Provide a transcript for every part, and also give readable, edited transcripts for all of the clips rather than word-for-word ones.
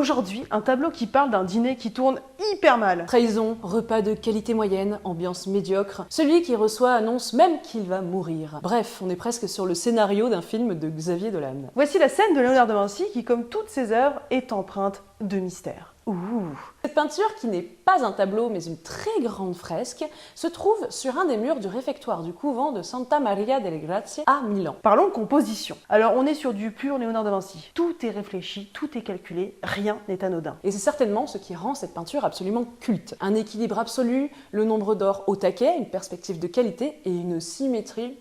Aujourd'hui, un tableau qui parle d'un dîner qui tourne hyper mal. Trahison, repas de qualité moyenne, ambiance médiocre. Celui qui reçoit annonce même qu'il va mourir. Bref, on est presque sur le scénario d'un film de Xavier Dolan. Voici la scène de Léonard de Vinci qui, comme toutes ses œuvres, est empreinte de mystère. Cette peinture, qui n'est pas un tableau mais une très grande fresque, se trouve sur un des murs du réfectoire du couvent de Santa Maria delle Grazie à Milan. Parlons composition. Alors on est sur du pur Léonard de Vinci. Tout est réfléchi, tout est calculé, rien n'est anodin. Et c'est certainement ce qui rend cette peinture absolument culte. Un équilibre absolu, le nombre d'or au taquet, une perspective de qualité et une symétrie.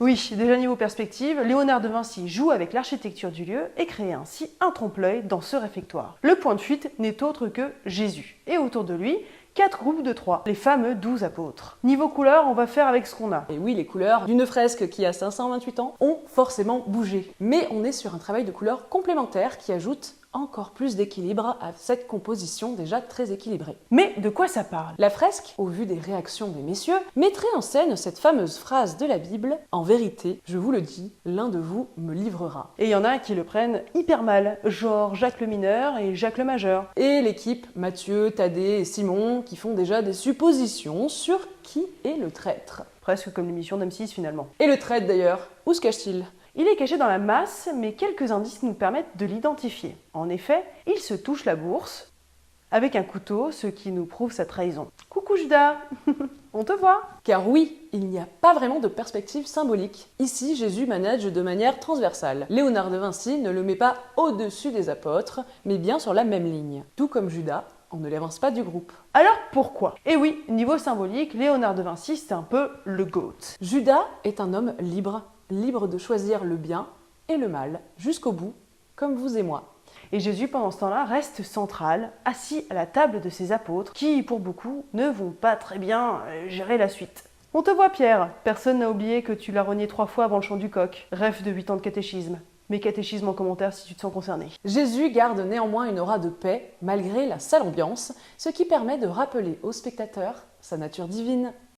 Oui, déjà niveau perspective, Léonard de Vinci joue avec l'architecture du lieu et crée ainsi un trompe-l'œil dans ce réfectoire. Le point de fuite n'est autre que Jésus. Et autour de lui, 4 groupes de 3, les fameux 12 apôtres. Niveau couleur, on va faire avec ce qu'on a. Et oui, les couleurs d'une fresque qui a 528 ans ont forcément bougé. Mais on est sur un travail de couleurs complémentaire qui ajoute encore plus d'équilibre à cette composition déjà très équilibrée. Mais de quoi ça parle? La fresque, au vu des réactions des messieurs, mettrait en scène cette fameuse phrase de la Bible « En vérité, je vous le dis, l'un de vous me livrera ». Et il y en a qui le prennent hyper mal, genre Jacques le mineur et Jacques le majeur. Et l'équipe, Mathieu, Thaddée et Simon, qui font déjà des suppositions sur qui est le traître. Presque comme l'émission d'M6 finalement. Et le traître d'ailleurs, où se cache-t-il ? Il est caché dans la masse, mais quelques indices nous permettent de l'identifier. En effet, il se touche la bourse avec un couteau, ce qui nous prouve sa trahison. Coucou Judas, on te voit. Car oui, il n'y a pas vraiment de perspective symbolique. Ici, Jésus manage de manière transversale. Léonard de Vinci ne le met pas au-dessus des apôtres, mais bien sur la même ligne. Tout comme Judas, on ne l'avance pas du groupe. Alors pourquoi? Eh oui, niveau symbolique, Léonard de Vinci, c'est un peu le GOAT. Judas est un homme libre de choisir le bien et le mal, jusqu'au bout, comme vous et moi. Et Jésus, pendant ce temps-là, reste central, assis à la table de ses apôtres, qui, pour beaucoup, ne vont pas très bien gérer la suite. On te voit, Pierre. Personne n'a oublié que tu l'as renié 3 fois avant le chant du coq. Rêve de 8 ans de catéchisme. Mais catéchisme en commentaire si tu te sens concerné. Jésus garde néanmoins une aura de paix, malgré la sale ambiance, ce qui permet de rappeler au spectateur sa nature divine.